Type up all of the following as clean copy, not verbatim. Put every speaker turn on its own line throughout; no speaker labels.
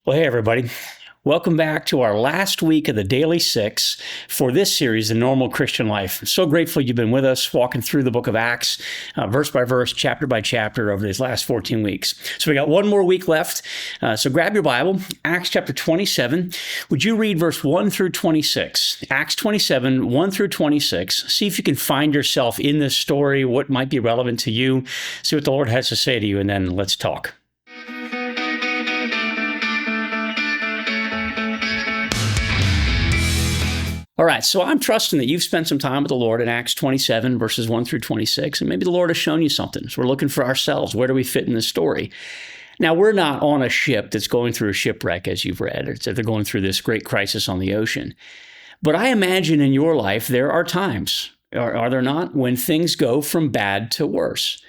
Well, hey, everybody. Welcome back to our last week of the Daily Six for this series, The Normal Christian Life. I'm so grateful you've been with us, walking through the book of Acts, verse by verse, chapter by chapter over these last 14 weeks. So we got one more week left. So grab your Bible, Acts chapter 27. Would you read verse 1 through 26? Acts 27, 1 through 26. See if you can find yourself in this story, what might be relevant to you. See what the Lord has to say to you, and then let's talk. All right, so I'm trusting that you've spent some time with the Lord in Acts 27, verses 1 through 26, and maybe the Lord has shown you something. So we're looking for ourselves. Where do we fit in this story? Now, we're not on a ship that's going through a shipwreck, as you've read. It's that they're going through this great crisis on the ocean. But I imagine in your life there are times, are there not, when things go from bad to worse.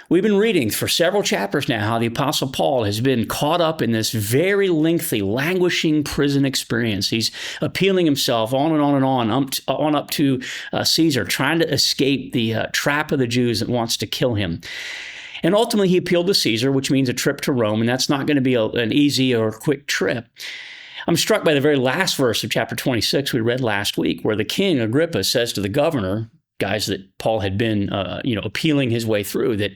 We've been reading for several chapters now how the Apostle Paul has been caught up in this very lengthy, languishing prison experience. He's appealing himself on and on and on up to Caesar, trying to escape the trap of the Jews that wants to kill him. And ultimately, he appealed to Caesar, which means a trip to Rome, and that's not going to be an easy or quick trip. I'm struck by the very last verse of chapter 26 we read last week, where the king, Agrippa, says to the governor, guys that Paul had been, appealing his way through, that,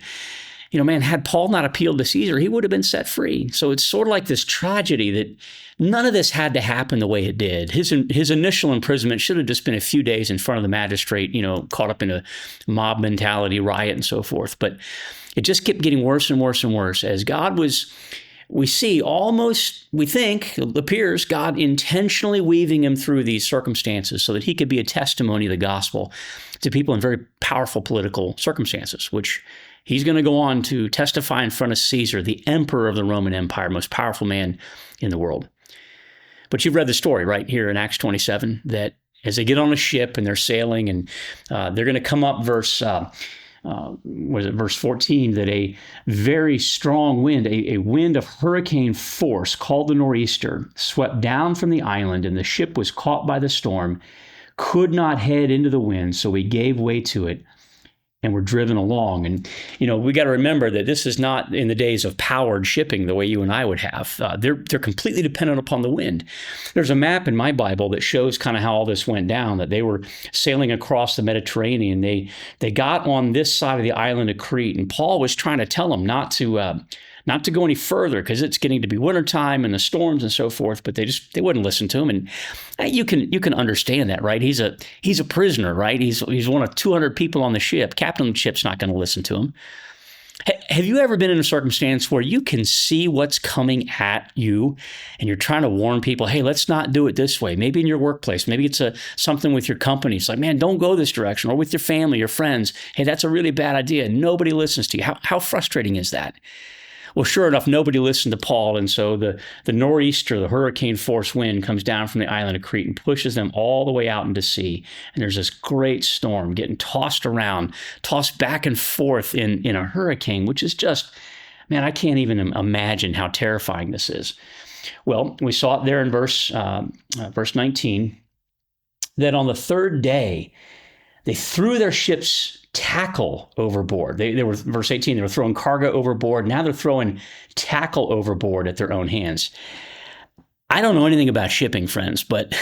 man, had Paul not appealed to Caesar, he would have been set free. So it's sort of like this tragedy that none of this had to happen the way it did. His initial imprisonment should have just been a few days in front of the magistrate, caught up in a mob mentality, riot, and so forth. But it just kept getting worse and worse and worse as God was... We think, it appears, God intentionally weaving him through these circumstances so that he could be a testimony of the gospel to people in very powerful political circumstances, which he's going to go on to testify in front of Caesar, the emperor of the Roman Empire, most powerful man in the world. But you've read the story right here in Acts 27, that as they get on a ship and they're sailing and they're going to come up verse 14, that a very strong wind, a wind of hurricane force called the nor'easter, swept down from the island, and the ship was caught by the storm, could not head into the wind, so we gave way to it and were driven along. And, we got to remember that this is not in the days of powered shipping the way you and I would have. They're completely dependent upon the wind. There's a map in my Bible that shows kind of how all this went down, that they were sailing across the Mediterranean. They got on this side of the island of Crete, and Paul was trying to tell them not to go any further because it's getting to be wintertime and the storms and so forth, but they wouldn't listen to him. And you can understand that, right? He's a prisoner, right? He's one of 200 people on the ship. Captain of the ship's not going to listen to him. Have you ever been in a circumstance where you can see what's coming at you and you're trying to warn people, hey, let's not do it this way? Maybe in your workplace, maybe it's something with your company. It's like, man, don't go this direction. Or with your family, your friends. Hey, that's a really bad idea. Nobody listens to you. How frustrating is that? Well, sure enough, nobody listened to Paul, and so the nor'easter, the hurricane force wind, comes down from the island of Crete and pushes them all the way out into sea. And there's this great storm getting tossed around, tossed back and forth in a hurricane, which is just, man, I can't even imagine how terrifying this is. Well, we saw it there in verse 19, that on the third day, they threw their ship's tackle overboard. They were, verse 18, they were throwing cargo overboard. Now they're throwing tackle overboard at their own hands. I don't know anything about shipping, friends, but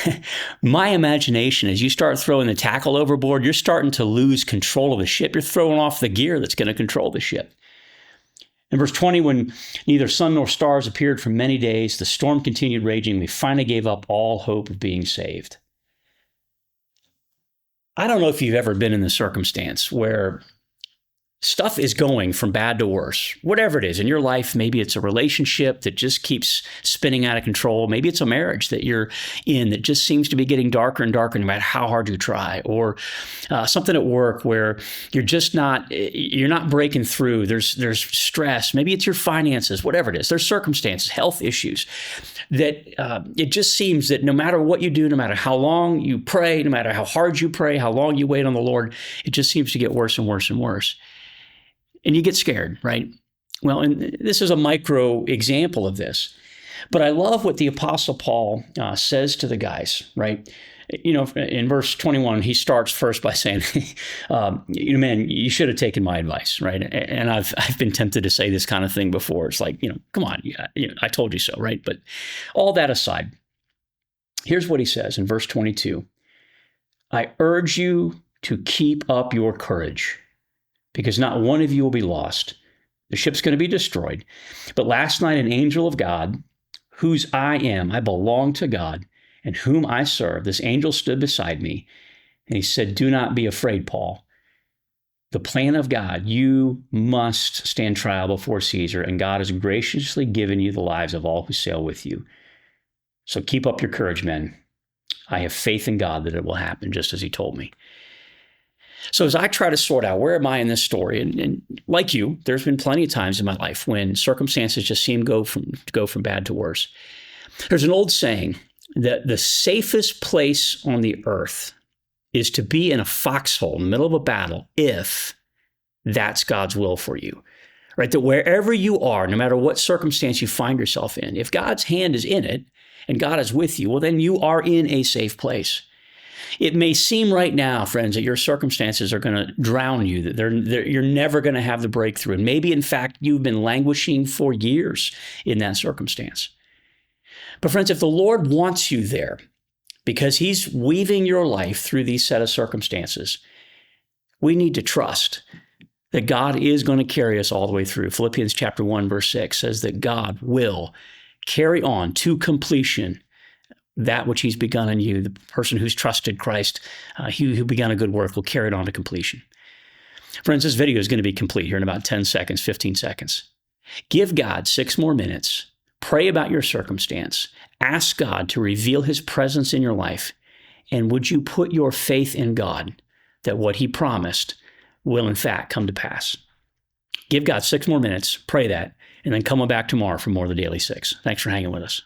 my imagination, as you start throwing the tackle overboard, you're starting to lose control of the ship. You're throwing off the gear that's going to control the ship. In verse 20, when neither sun nor stars appeared for many days, the storm continued raging. We finally gave up all hope of being saved. I don't know if you've ever been in the circumstance where stuff is going from bad to worse, whatever it is in your life. Maybe it's a relationship that just keeps spinning out of control. Maybe it's a marriage that you're in that just seems to be getting darker and darker no matter how hard you try, or something at work where you're not breaking through. There's stress. Maybe it's your finances, whatever it is. There's circumstances, health issues that it just seems that no matter what you do, no matter how long you pray, no matter how hard you pray, how long you wait on the Lord, it just seems to get worse and worse and worse. And you get scared, right? Well, and this is a micro example of this. But I love what the Apostle Paul says to the guys, right? In verse 21, he starts first by saying, man, you should have taken my advice, right? And I've been tempted to say this kind of thing before. It's like, come on, I told you so, right? But all that aside, here's what he says in verse 22. I urge you to keep up your courage, because not one of you will be lost. The ship's going to be destroyed. But last night, an angel of God, whose I belong to God, and whom I serve, this angel stood beside me, and he said, do not be afraid, Paul. The plan of God, you must stand trial before Caesar, and God has graciously given you the lives of all who sail with you. So keep up your courage, men. I have faith in God that it will happen just as he told me. So as I try to sort out where am I in this story, and like you, there's been plenty of times in my life when circumstances just seem to go from bad to worse. There's an old saying that the safest place on the earth is to be in a foxhole in the middle of a battle if that's God's will for you, right? That wherever you are, no matter what circumstance you find yourself in, if God's hand is in it and God is with you, well, then you are in a safe place. It may seem right now, friends, that your circumstances are going to drown you, that you're never going to have the breakthrough. And maybe, in fact, you've been languishing for years in that circumstance. But friends, if the Lord wants you there because he's weaving your life through these set of circumstances, we need to trust that God is going to carry us all the way through. Philippians chapter 1, verse 6 says that God will carry on to completion that which he's begun in you. The person who's trusted Christ, who began a good work, will carry it on to completion. Friends, this video is going to be complete here in about 10 seconds, 15 seconds. Give God 6 more minutes. Pray about your circumstance. Ask God to reveal his presence in your life. And would you put your faith in God that what he promised will in fact come to pass? Give God 6 more minutes, pray that, and then come on back tomorrow for more of the Daily 6. Thanks for hanging with us.